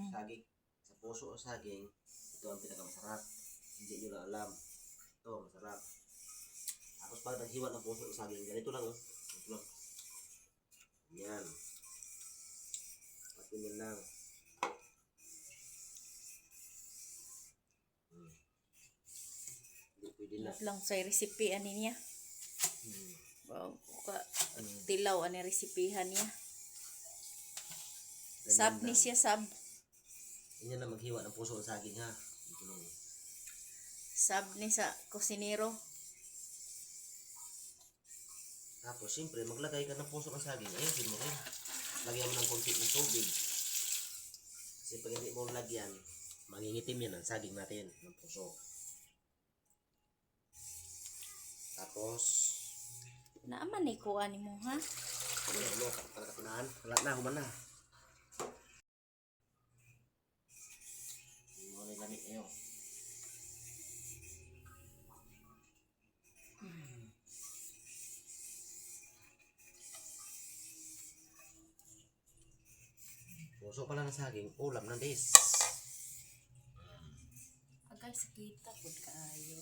saging. Sa puso o saging, ito ang pinakamasarap. Hindi nyo na alam. Ito, masarap. Tapos pag naghiwa ng puso o saging, ganito lang. Ganito lang. Yan. Patinin lang. Hindi pwede na. Lang sa recipe ani niya. Wow, tilaw ani resipihan niya. Sab ni siya sab. Yan na maghiwa ng puso o saging ha. Ito lang. Sab ni sa kusinero. Tapos, siyempre, maglagay ka ng puso ng saging. Ayun, mo rin. Lagyan mo ng konti ng tubig. Kasi pag hindi mo lagyan, mangingitim yan ang saging natin ng puso. Tapos, Naaman ni kuha ni mo ha. ano, pagkatunahan. Wala na, human na. Hindi mo na lamig ngayon. Puso pala ng saging, ulam ng dis. Agay sakita pud kaayo.